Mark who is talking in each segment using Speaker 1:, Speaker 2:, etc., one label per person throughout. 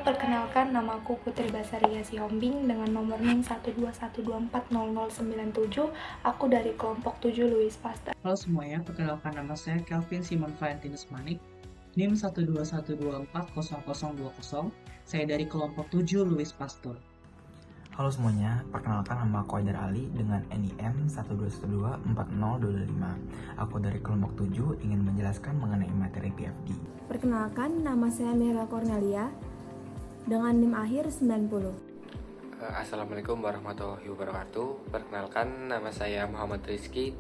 Speaker 1: perkenalkan namaku Putri Basaria Sihombing dengan nomor NIM 121240097. Aku dari kelompok 7 Louis Pasteur.
Speaker 2: Halo semuanya, perkenalkan nama saya Kelvin Simon Valentinus Manik, NIM 121240020. Saya dari kelompok 7 Louis Pasteur.
Speaker 3: Halo semuanya, perkenalkan nama aku Aidar Ali dengan NIM 122140225. Aku dari kelompok 7 ingin menjelaskan mengenai materi PFD.
Speaker 4: Perkenalkan, nama saya Mira Cornelia dengan NIM akhir 90.
Speaker 5: Assalamualaikum warahmatullahi wabarakatuh. Perkenalkan, nama saya Muhammad Rizky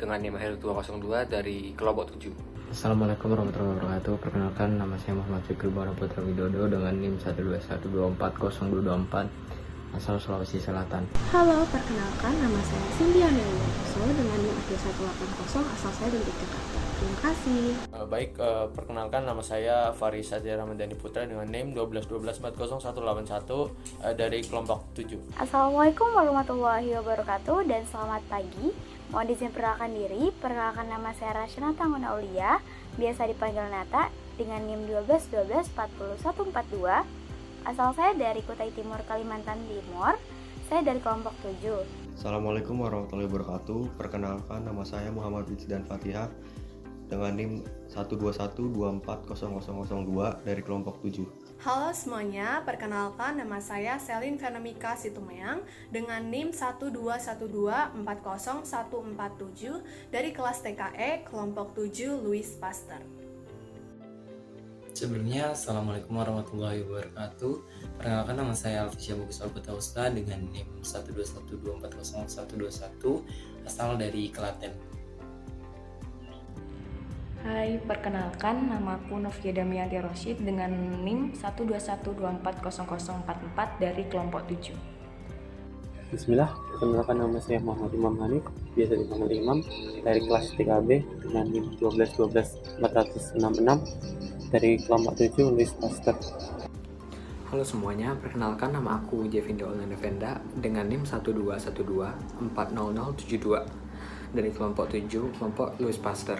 Speaker 5: dengan NIM akhir 202 dari kelompok 7.
Speaker 6: Assalamualaikum warahmatullahi wabarakatuh. Perkenalkan, nama saya Muhammad Fikri Bana Putra Widodo dengan NIM 121240224 asal Sulawesi Selatan.
Speaker 7: Halo, perkenalkan nama saya Cynthia Newoso dengan NIM akhir 180 asal saya dari Jakarta. Terima kasih.
Speaker 8: Perkenalkan nama saya Faris Satya Ramadhani Putra dengan NIM 121240181 dari kelompok 7.
Speaker 9: Assalamualaikum warahmatullahi wabarakatuh dan selamat pagi. Mohon izin perkenalkan diri. Perkenalkan nama saya Rasyanata Muna Aulia, biasa dipanggil Nata dengan NIM 1214142. Asal saya dari Kutai Timur, Kalimantan Timur. Saya dari kelompok 7.
Speaker 10: Assalamualaikum warahmatullahi wabarakatuh. Perkenalkan nama saya Muhammad Wijdan Fatihah dengan NIM 121240002 dari kelompok 7.
Speaker 11: Halo semuanya, perkenalkan nama saya Selin Fenomika Situmayang dengan NIM 121240147 dari kelas TKE kelompok 7 Louis Pasteur.
Speaker 12: Sebelumnya, Assalamualaikum warahmatullahi wabarakatuh. Perkenalkan nama saya Alfisya Bagus Albutausta dengan NIM 121240121 asal dari Klaten.
Speaker 13: Hai, perkenalkan namaku Novia Damianti Rosyid dengan NIM 121240044 dari kelompok 7.
Speaker 14: Bismillah, perkenalkan nama saya Muhammad Imam Hanif, biasa dipanggil Imam, dari kelas TKB dengan NIM 1212466 dari kelompok 7 Louis Pasteur.
Speaker 15: Halo semuanya, perkenalkan nama aku Jevinda Olanda Venda dengan NIM 121240072 dari kelompok 7 kelompok Louis Pasteur.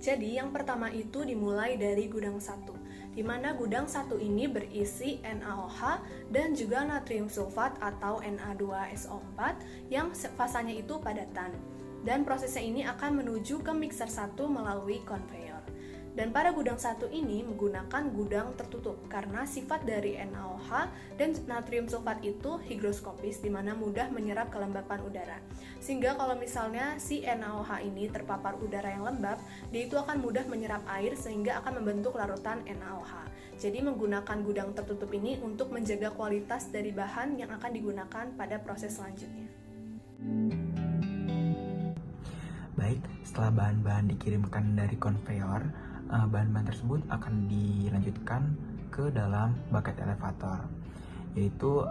Speaker 11: Jadi yang pertama itu dimulai dari gudang 1, di mana gudang 1 ini berisi NaOH dan juga natrium sulfat atau Na2SO4 yang fasanya itu padatan. Dan prosesnya ini akan menuju ke mixer 1 melalui konveyor. Dan pada gudang 1 ini menggunakan gudang tertutup karena sifat dari NaOH dan natrium sulfat itu higroskopis, di mana mudah menyerap kelembapan udara. Sehingga kalau misalnya si NaOH ini terpapar udara yang lembab, dia itu akan mudah menyerap air sehingga akan membentuk larutan NaOH. Jadi menggunakan gudang tertutup ini untuk menjaga kualitas dari bahan yang akan digunakan pada proses selanjutnya.
Speaker 3: Baik, setelah bahan-bahan dikirimkan dari konveyor, bahan-bahan tersebut akan dilanjutkan ke dalam bucket elevator, yaitu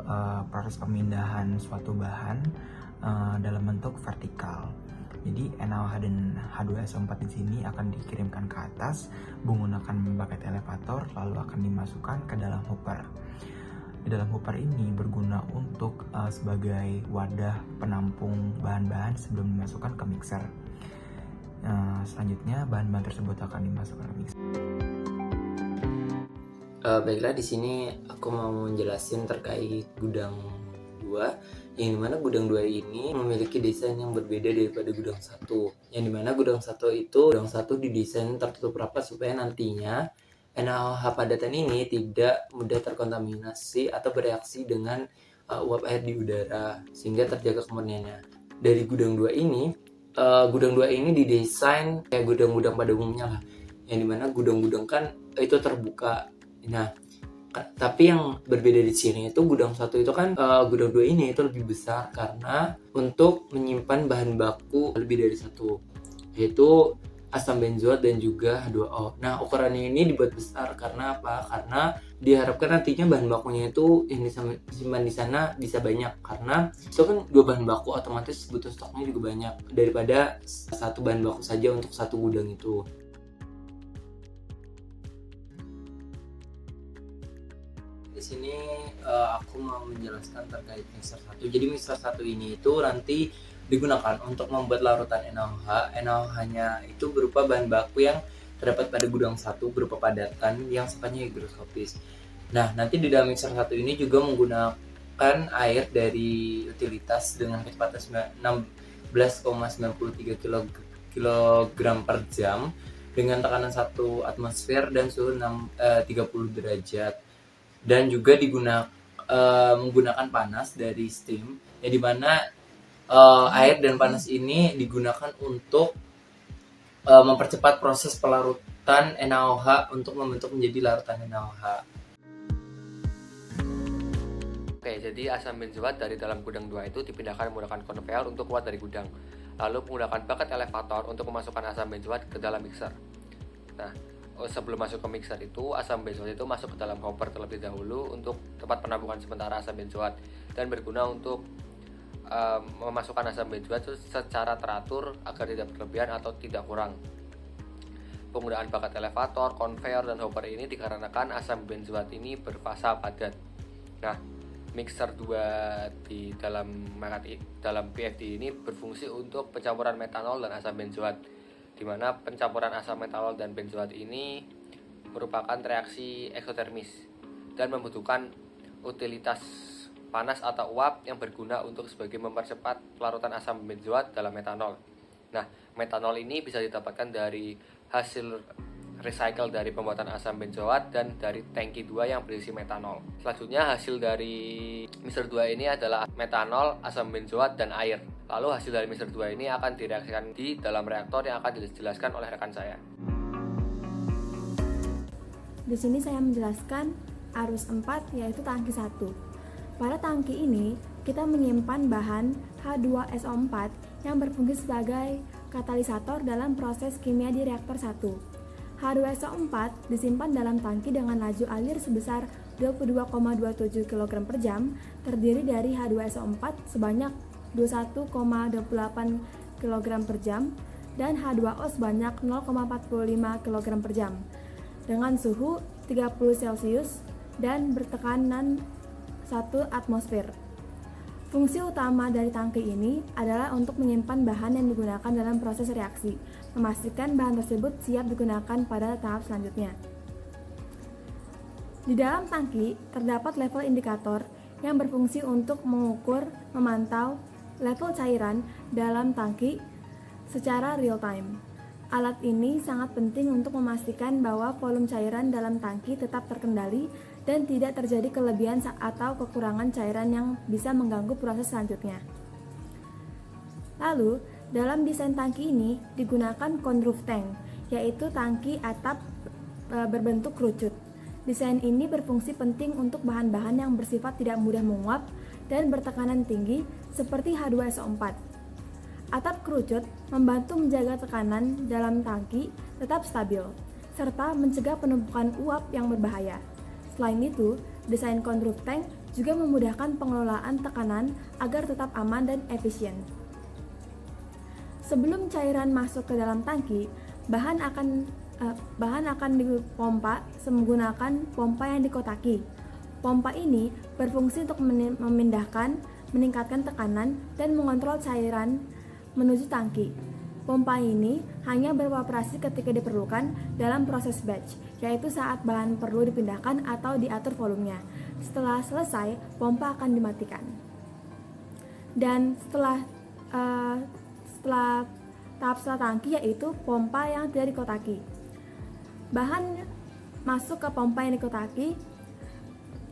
Speaker 3: proses pemindahan suatu bahan dalam bentuk vertikal. Jadi NaOH dan H2SO4 di sini akan dikirimkan ke atas menggunakan bucket elevator, lalu akan dimasukkan ke dalam hopper. Di dalam hopper ini berguna untuk sebagai wadah penampung bahan-bahan sebelum dimasukkan ke mixer. Selanjutnya bahan-bahan tersebut akan dimasukkan ke mixer.
Speaker 12: Baiklah, di sini aku mau menjelaskan terkait gudang 2, yang dimana gudang 2 ini memiliki desain yang berbeda daripada gudang 1. Yang dimana gudang 1 didesain tertutup rapat supaya nantinya NaOH padatan ini tidak mudah terkontaminasi atau bereaksi dengan uap air di udara, sehingga terjaga kemurniannya. Dari gudang 2 ini didesain kayak gudang-gudang pada umumnya lah, yang dimana gudang-gudang kan itu terbuka. Nah, tapi yang berbeda di sini itu gudang 1 itu kan gudang 2 ini itu lebih besar karena untuk menyimpan bahan baku lebih dari 1, yaitu asam benzoat dan juga H2O. Nah, ukurannya ini dibuat besar karena apa? Karena diharapkan nantinya bahan bakunya itu yang disimpan di sana bisa banyak, karena itu kan 2 bahan baku, otomatis butuh stoknya juga banyak daripada 1 bahan baku saja untuk 1 gudang itu. Di sini aku mau menjelaskan terkait mixer 1. Jadi mixer 1 ini itu nanti digunakan untuk membuat larutan NaOH. NaOH-nya itu berupa bahan baku yang terdapat pada gudang 1 berupa padatan yang sifatnya higroskopis. Nah, nanti di dalam mixer 1 ini juga menggunakan air dari utilitas dengan kecepatan 16,93 kg per jam dengan tekanan 1 atmosfer dan suhu 30 derajat. Dan juga menggunakan panas dari steam, yang dimana air dan panas ini digunakan untuk mempercepat proses pelarutan NaOH untuk membentuk menjadi larutan NaOH.
Speaker 5: Oke, jadi asam benzoat dari dalam gudang 2 itu dipindahkan menggunakan konveyor untuk keluar dari gudang. Lalu menggunakan bucket elevator untuk memasukkan asam benzoat ke dalam mixer. Nah, sebelum masuk ke mixer itu, asam benzoat itu masuk ke dalam hopper terlebih dahulu untuk tempat penampungan sementara asam benzoat dan berguna untuk memasukkan asam benzoat secara teratur agar tidak berlebihan atau tidak kurang. Penggunaan bucket elevator, konveyor, dan hopper ini dikarenakan asam benzoat ini berfasa padat. Nah, mixer 2 di dalam PFD ini berfungsi untuk pencampuran metanol dan asam benzoat, di mana pencampuran asam metanol dan benzoat ini merupakan reaksi eksotermis dan membutuhkan utilitas panas atau uap yang berguna untuk sebagai mempercepat pelarutan asam benzoat dalam metanol. Nah, metanol ini bisa didapatkan dari hasil recycle dari pembuatan asam benzoat dan dari tangki 2 yang berisi metanol. Selanjutnya hasil dari mixer 2 ini adalah metanol, asam benzoat, dan air. Lalu hasil dari mixer 2 ini akan direaksikan di dalam reaktor yang akan dijelaskan oleh rekan saya.
Speaker 4: Di sini saya menjelaskan arus 4 yaitu tangki 1. Pada tangki ini kita menyimpan bahan H2SO4 yang berfungsi sebagai katalisator dalam proses kimia di reaktor 1. H2SO4 disimpan dalam tangki dengan laju alir sebesar 22,27 kg per jam, terdiri dari H2SO4 sebanyak 21,28 kg per jam dan H2O sebanyak 0,45 kg per jam dengan suhu 30 Celcius dan bertekanan 1 atmosfer. Fungsi utama dari tangki ini adalah untuk menyimpan bahan yang digunakan dalam proses reaksi, memastikan bahan tersebut siap digunakan pada tahap selanjutnya. Di dalam tangki terdapat level indikator yang berfungsi untuk mengukur, memantau level cairan dalam tangki secara real time. Alat ini sangat penting untuk memastikan bahwa volume cairan dalam tangki tetap terkendali dan tidak terjadi kelebihan atau kekurangan cairan yang bisa mengganggu proses selanjutnya. Lalu, dalam desain tangki ini digunakan con-roof tank, yaitu tangki atap berbentuk kerucut. Desain ini berfungsi penting untuk bahan-bahan yang bersifat tidak mudah menguap dan bertekanan tinggi seperti H2SO4. Atap kerucut membantu menjaga tekanan dalam tangki tetap stabil, serta mencegah penumpukan uap yang berbahaya. Selain itu, desain con-roof tank juga memudahkan pengelolaan tekanan agar tetap aman dan efisien. Sebelum cairan masuk ke dalam tangki, bahan akan dipompa menggunakan pompa yang dikotaki. Pompa ini berfungsi untuk meningkatkan tekanan dan mengontrol cairan menuju tangki. Pompa ini hanya beroperasi ketika diperlukan dalam proses batch, yaitu saat bahan perlu dipindahkan atau diatur volumenya. Setelah selesai, pompa akan dimatikan. Dan setelah tahap setelah tangki yaitu pompa yang tidak dikotaki. Bahan masuk ke pompa yang dikotaki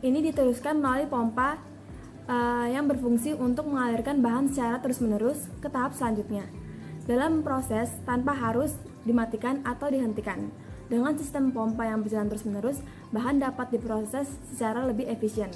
Speaker 4: ini diteruskan melalui pompa yang berfungsi untuk mengalirkan bahan secara terus-menerus ke tahap selanjutnya. Dalam proses tanpa harus dimatikan atau dihentikan. Dengan sistem pompa yang berjalan terus-menerus, bahan dapat diproses secara lebih efisien.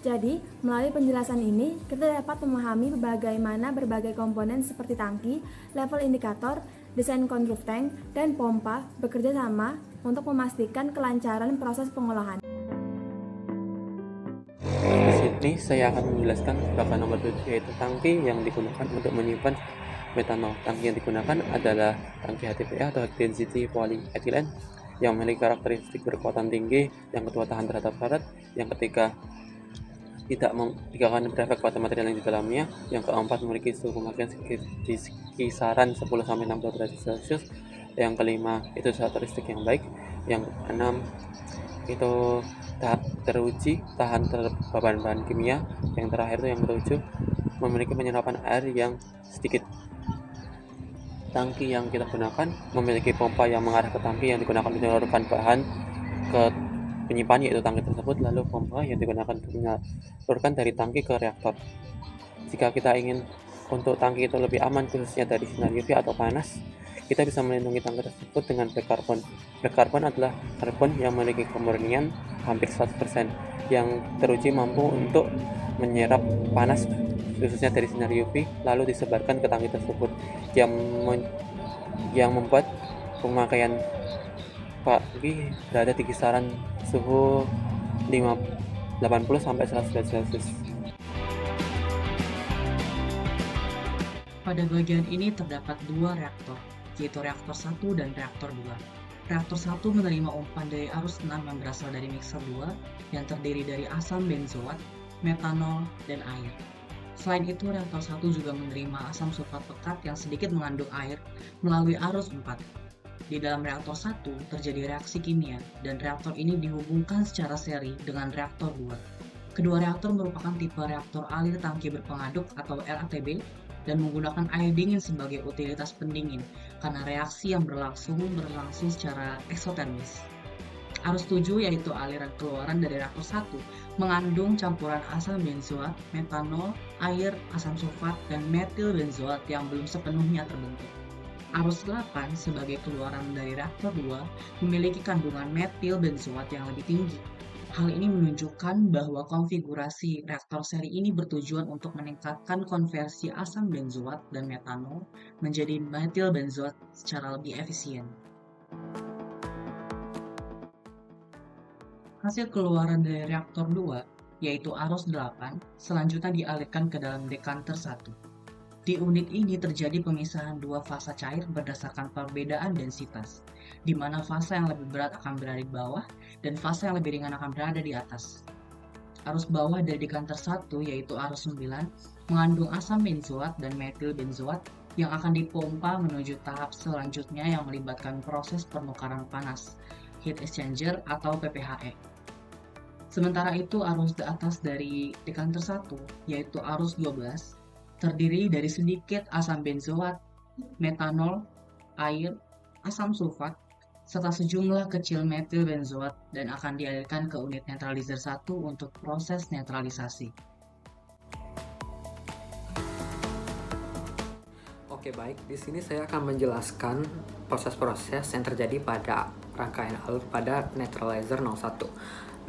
Speaker 4: Jadi, melalui penjelasan ini, kita dapat memahami bagaimana berbagai komponen seperti tangki, level indikator, desain con-roof tank, dan pompa bekerja sama untuk memastikan kelancaran proses pengolahan.
Speaker 14: Di sini saya akan menjelaskan bahan nomor 7, yaitu tangki yang digunakan untuk menyimpan metanol. Tangki yang digunakan adalah tangki HTPA atau High Density Polyethylene yang memiliki karakteristik berkekuatan tinggi, yang kedua tahan terhadap karat, yang ketiga tidak akan berefek pada material yang di dalamnya, yang keempat memiliki suhu pemakaian di kisaran 10-60 derajat Celcius, yang kelima itu karakteristik yang baik, yang keenam itu teruji tahan terhadap bahan-bahan kimia, yang terakhir itu yang ketujuh memiliki penyerapan air yang sedikit. Tangki yang kita gunakan memiliki pompa yang mengarah ke tangki yang digunakan untuk menyalurkan bahan ke penyimpan, yaitu tangki tersebut, lalu pompa yang digunakan untuk menyalurkan dari tangki ke reaktor. Jika kita ingin untuk tangki itu lebih aman khususnya dari sinar UV atau panas, kita bisa melindungi tangki tersebut dengan black carbon. Black carbon adalah karbon yang memiliki kemurnian hampir 100%, yang teruji mampu untuk menyerap panas khususnya dari sinar UV lalu disebarkan ke tangki tersebut, yang membuat pemakaian tangki berada di kisaran suhu 80-100 derajat Celcius.
Speaker 2: Pada bagian ini terdapat dua reaktor, yaitu reaktor 1 dan reaktor 2. Reaktor 1 menerima umpan dari arus 6 yang berasal dari mixer 2 yang terdiri dari asam benzoat, metanol, dan air. Selain itu, reaktor 1 juga menerima asam sulfat pekat yang sedikit mengandung air melalui arus 4. Di dalam reaktor 1 terjadi reaksi kimia dan reaktor ini dihubungkan secara seri dengan reaktor 2. Kedua reaktor merupakan tipe reaktor alir tangki berpengaduk atau LATB dan menggunakan air dingin sebagai utilitas pendingin karena reaksi yang berlangsung secara eksotermis. Arus 7 yaitu aliran keluaran dari reaktor 1 mengandung campuran asam benzoat, metanol, air, asam sulfat, dan metil benzoat yang belum sepenuhnya terbentuk. Arus 8 sebagai keluaran dari reaktor 2 memiliki kandungan metil benzoat yang lebih tinggi. Hal ini menunjukkan bahwa konfigurasi reaktor seri ini bertujuan untuk meningkatkan konversi asam benzoat dan metanol menjadi metil benzoat secara lebih efisien. Hasil keluaran dari reaktor 2, yaitu arus 8, selanjutnya dialirkan ke dalam dekanter 1. Di unit ini terjadi pemisahan dua fasa cair berdasarkan perbedaan densitas, di mana fasa yang lebih berat akan berada di bawah dan fasa yang lebih ringan akan berada di atas. Arus bawah dari dekanter 1 yaitu arus 9 mengandung asam benzoat dan metil benzoat yang akan dipompa menuju tahap selanjutnya yang melibatkan proses penukaran panas, heat exchanger atau PPHE. Sementara itu arus di atas dari dekanter 1 yaitu arus 12 terdiri dari sedikit asam benzoat, metanol, air, asam sulfat, serta sejumlah kecil metil benzoat dan akan dialirkan ke unit netralizer 1 untuk proses netralisasi.
Speaker 15: Oke, baik. Di sini saya akan menjelaskan proses-proses yang terjadi pada rangkaian alur pada netralizer 01.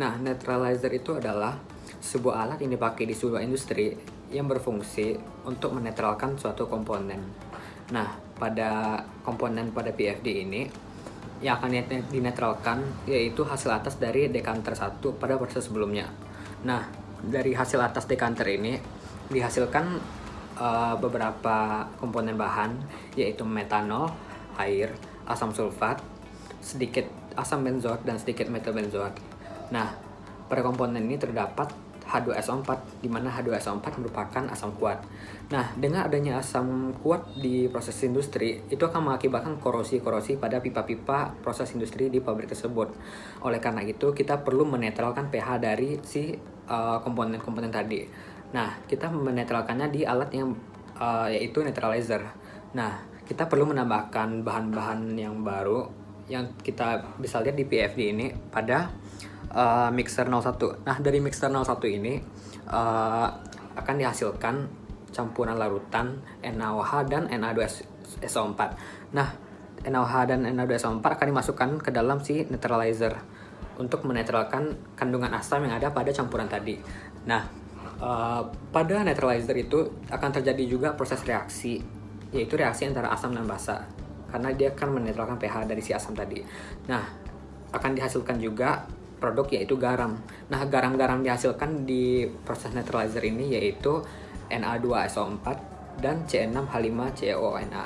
Speaker 15: Nah, netralizer itu adalah sebuah alat yang dipakai di sebuah industri yang berfungsi untuk menetralkan suatu komponen. Nah, pada komponen pada PFD ini yang akan dinetralkan yaitu hasil atas dari dekanter 1 pada proses sebelumnya. Nah, dari hasil atas dekanter ini dihasilkan beberapa komponen bahan yaitu metanol, air, asam sulfat, sedikit asam benzoat dan sedikit metil benzoat. Nah, pada komponen ini terdapat H2SO4 di mana H2SO4 merupakan asam kuat. Nah, dengan adanya asam kuat di proses industri itu akan mengakibatkan korosi pada pipa-pipa proses industri di pabrik tersebut. Oleh karena itu, kita perlu menetralkan pH dari si komponen-komponen tadi. Nah, kita menetralkannya di alat yang yaitu netralizer. Nah, kita perlu menambahkan bahan-bahan yang baru yang kita bisa lihat di PFD ini pada mixer 01. Nah, dari mixer 01 ini akan dihasilkan campuran larutan NaOH dan Na2SO4. Nah, NaOH dan Na2SO4 akan dimasukkan ke dalam si netralizer untuk menetralkan kandungan asam yang ada pada campuran tadi. Nah, pada netralizer itu akan terjadi juga proses reaksi, yaitu reaksi antara asam dan basa, karena dia akan menetralkan pH dari si asam tadi. Nah, akan dihasilkan juga produk yaitu garam. Nah, garam-garam dihasilkan di proses netralizer ini yaitu Na2SO4 dan C6H5CONa.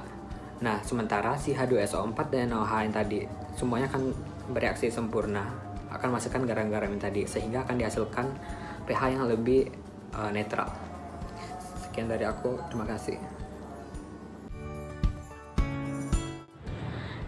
Speaker 15: Nah, sementara si H2SO4 dan NaOH yang tadi semuanya akan bereaksi sempurna akan menghasilkan garam-garam yang tadi, sehingga akan dihasilkan pH yang lebih netral. Sekian dari aku, terima kasih.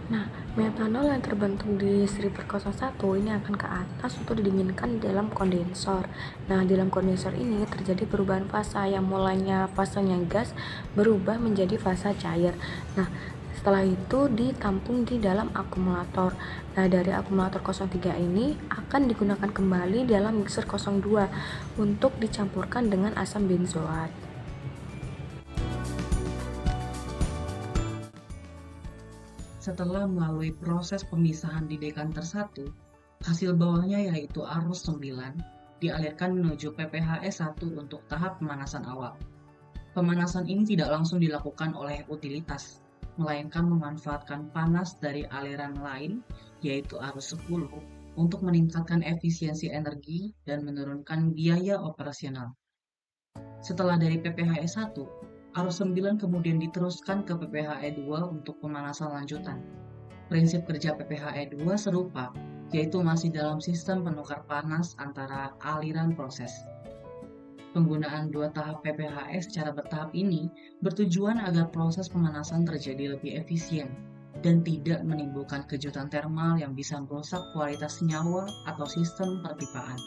Speaker 13: Nah, metanol yang terbentuk di stripper 01 ini akan ke atas untuk didinginkan di dalam kondensor. Nah, di dalam kondensor ini terjadi perubahan fasa yang mulanya fasanya gas berubah menjadi fasa cair. Nah, setelah itu ditampung di dalam akumulator. Nah, dari akumulator 03 ini akan digunakan kembali dalam mixer 02 untuk dicampurkan dengan asam benzoat.
Speaker 2: Setelah melalui proses pemisahan di dekanter 1, hasil bawahnya yaitu arus 9 dialirkan menuju PPHE 1 untuk tahap pemanasan awal. Pemanasan ini tidak langsung dilakukan oleh utilitas, melainkan memanfaatkan panas dari aliran lain yaitu arus 10 untuk meningkatkan efisiensi energi dan menurunkan biaya operasional. Setelah dari PPHE 1, arus 9 kemudian diteruskan ke PPHE 2 untuk pemanasan lanjutan. Prinsip kerja PPHE 2 serupa, yaitu masih dalam sistem penukar panas antara aliran proses. Penggunaan dua tahap PPHE secara bertahap ini bertujuan agar proses pemanasan terjadi lebih efisien dan tidak menimbulkan kejutan termal yang bisa merusak kualitas senyawa atau sistem perpipaan.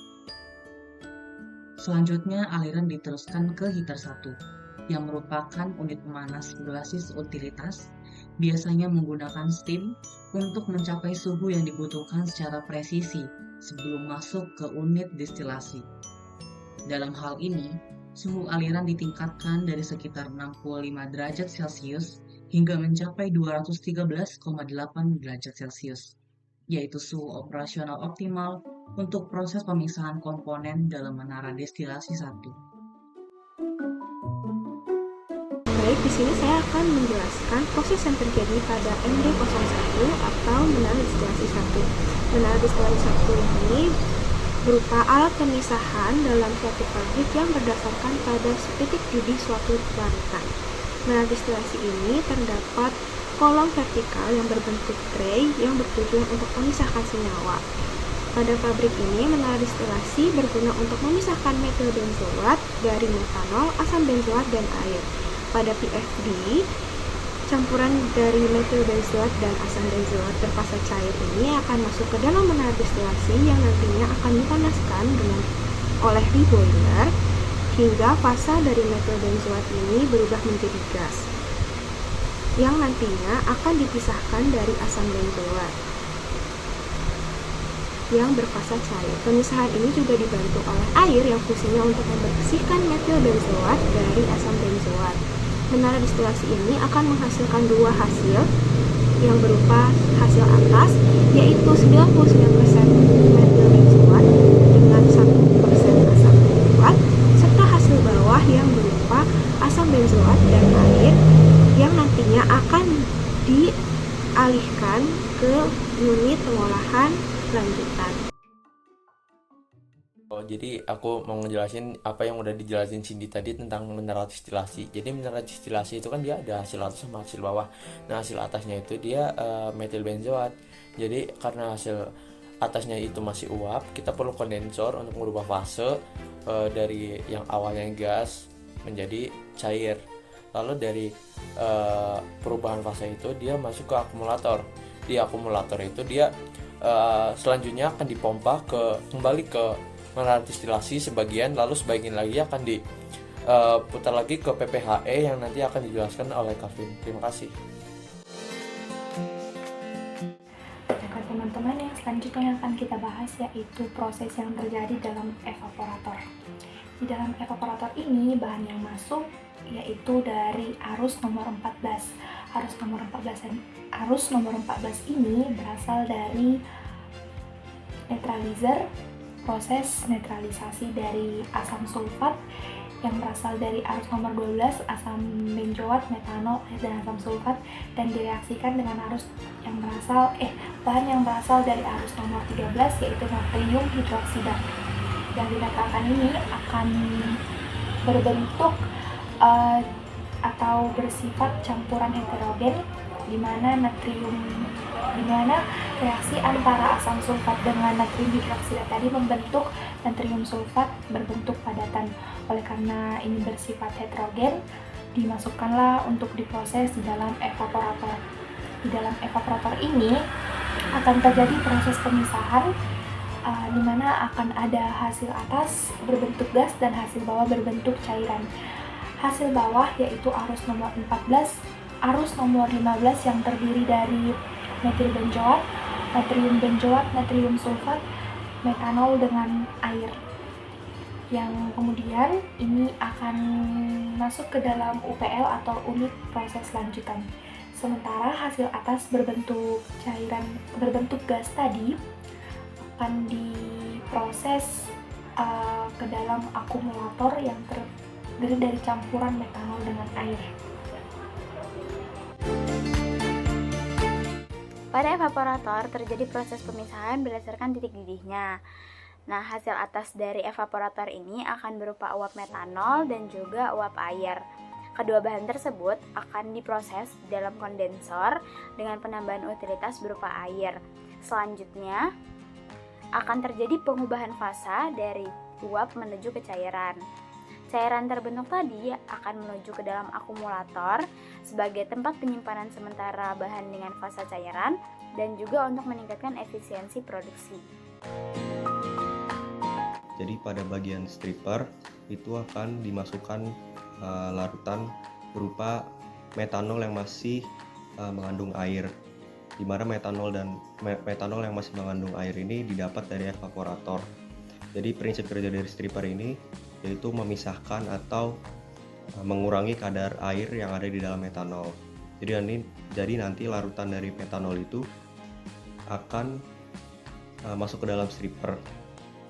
Speaker 2: Selanjutnya, aliran diteruskan ke heater 1, yang merupakan unit pemanas berbasis utilitas, biasanya menggunakan steam untuk mencapai suhu yang dibutuhkan secara presisi sebelum masuk ke unit destilasi. Dalam hal ini, suhu aliran ditingkatkan dari sekitar 65 derajat Celcius hingga mencapai 213,8 derajat Celcius, yaitu suhu operasional optimal untuk proses pemisahan komponen dalam menara destilasi 1.
Speaker 7: Baik, di sini saya akan menjelaskan proses yang terjadi pada MD01 atau menara destilasi 1. Menara destilasi 1 ini berupa alat pemisahan dalam suatu pabrik yang berdasarkan pada titik judi suatu larutan. Menara destilasi ini terdapat kolom vertikal yang berbentuk tray yang bertujuan untuk memisahkan senyawa. Pada pabrik ini, menara destilasi berguna untuk memisahkan metil benzoat dari metanol, asam benzoat, dan air. Pada PFD, campuran dari metil benzoat dan asam benzoat berfasa cair ini akan masuk ke dalam menara destilasi yang nantinya akan dipanaskan oleh reboiler hingga fasa dari metil benzoat ini berubah menjadi gas yang nantinya akan dipisahkan dari asam benzoat yang berfasa cair. Pemisahan ini juga dibantu oleh air yang fungsinya untuk membersihkan metil benzoat dari asam benzoat. Menara destilasi ini akan menghasilkan dua hasil yang berupa hasil atas, yaitu 99% metil benzoat dengan 1% asam benzoat, serta hasil bawah yang berupa asam benzoat dan air yang nantinya akan dialihkan ke unit pengolahan lanjutan.
Speaker 8: Jadi aku mau ngejelasin apa yang udah dijelasin Cindy tadi tentang mineral destilasi. Jadi mineral destilasi itu kan dia ada hasil atas sama hasil bawah. Nah, hasil atasnya itu dia metil benzoat. Jadi karena hasil atasnya itu masih uap, kita perlu kondensor untuk merubah fase dari yang awalnya gas menjadi cair. Lalu dari perubahan fase itu dia masuk ke akumulator. Di akumulator itu dia selanjutnya akan dipompa kembali ke menara destilasi sebagian, lalu sebagian lagi akan diputar lagi ke PPHE yang nanti akan dijelaskan oleh Kavin. Terima kasih.
Speaker 1: Nah, teman-teman, yang selanjutnya yang akan kita bahas yaitu proses yang terjadi dalam evaporator. Di dalam evaporator ini bahan yang masuk yaitu dari arus nomor 14. Arus nomor 14 ini berasal dari netralizer, proses netralisasi dari asam sulfat yang berasal dari arus nomor 12, asam benzoat, metanol, dan asam sulfat, dan direaksikan dengan arus yang bahan yang berasal dari arus nomor 13 yaitu natrium hidroksida. Yang dinetralkan ini akan berbentuk atau bersifat campuran heterogen, di mana natrium di mana reaksi antara asam sulfat dengan natrium hidroksida tadi membentuk natrium sulfat berbentuk padatan. Oleh karena ini bersifat heterogen, dimasukkanlah untuk diproses di dalam evaporator. Di dalam evaporator ini akan terjadi proses pemisahan di mana akan ada hasil atas berbentuk gas dan hasil bawah berbentuk cairan. Hasil bawah yaitu arus nomor 14, arus nomor 15 yang terdiri dari metil benzoat, natrium benzoat, natrium sulfat, metanol dengan air. Yang kemudian ini akan masuk ke dalam UPL atau unit proses lanjutan. Sementara hasil atas berbentuk cairan, berbentuk gas tadi akan diproses ke dalam akumulator yang terdiri dari campuran metanol dengan air.
Speaker 9: Pada evaporator terjadi proses pemisahan berdasarkan titik didihnya. Nah, hasil atas dari evaporator ini akan berupa uap metanol dan juga uap air. Kedua bahan tersebut akan diproses dalam kondensor dengan penambahan utilitas berupa air. Selanjutnya, akan terjadi pengubahan fasa dari uap menuju ke cairan. Cairan terbentuk tadi akan menuju ke dalam akumulator sebagai tempat penyimpanan sementara bahan dengan fasa cairan dan juga untuk meningkatkan efisiensi produksi.
Speaker 10: Jadi pada bagian stripper itu akan dimasukkan larutan berupa metanol yang masih mengandung air, di mana metanol yang masih mengandung air ini didapat dari evaporator. Jadi prinsip kerja dari stripper ini yaitu memisahkan atau mengurangi kadar air yang ada di dalam metanol. Jadi nanti larutan dari metanol itu akan masuk ke dalam stripper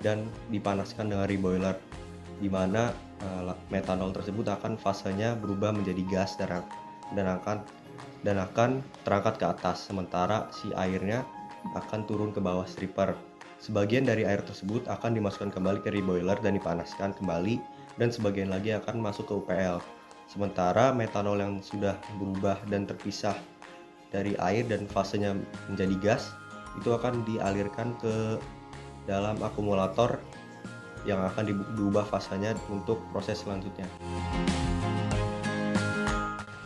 Speaker 10: dan dipanaskan dengan reboiler, di mana metanol tersebut akan fasenya berubah menjadi gas dan akan terangkat ke atas, sementara si airnya akan turun ke bawah stripper. Sebagian dari air tersebut akan dimasukkan kembali ke reboiler dan dipanaskan kembali, dan sebagian lagi akan masuk ke UPL. Sementara metanol yang sudah berubah dan terpisah dari air dan fasenya menjadi gas, itu akan dialirkan ke dalam akumulator yang akan diubah fasanya untuk proses selanjutnya.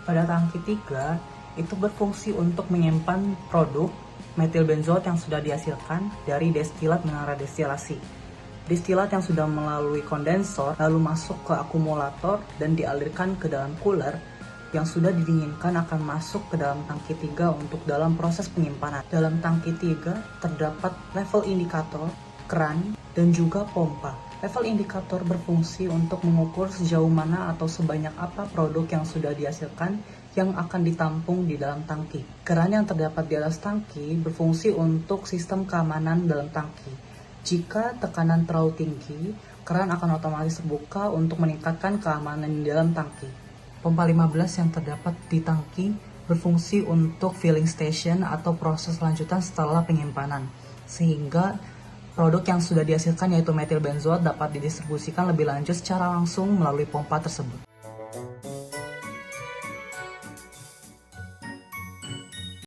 Speaker 2: Pada tangki 3 itu berfungsi untuk menyimpan produk metil benzoat yang sudah dihasilkan dari destilat menara destilasi. Distilat yang sudah melalui kondensor lalu masuk ke akumulator dan dialirkan ke dalam cooler yang sudah didinginkan akan masuk ke dalam tangki 3 untuk dalam proses penyimpanan. Dalam tangki 3 terdapat level indikator, keran, dan juga pompa. Level indikator berfungsi untuk mengukur sejauh mana atau sebanyak apa produk yang sudah dihasilkan yang akan ditampung di dalam tangki. Keran yang terdapat di atas tangki berfungsi untuk sistem keamanan dalam tangki. Jika tekanan terlalu tinggi, keran akan otomatis terbuka untuk meningkatkan keamanan di dalam tangki. Pompa 15 yang terdapat di tangki berfungsi untuk filling station atau proses lanjutan setelah penyimpanan, sehingga produk yang sudah dihasilkan yaitu metil benzoat dapat didistribusikan lebih lanjut secara langsung melalui pompa tersebut.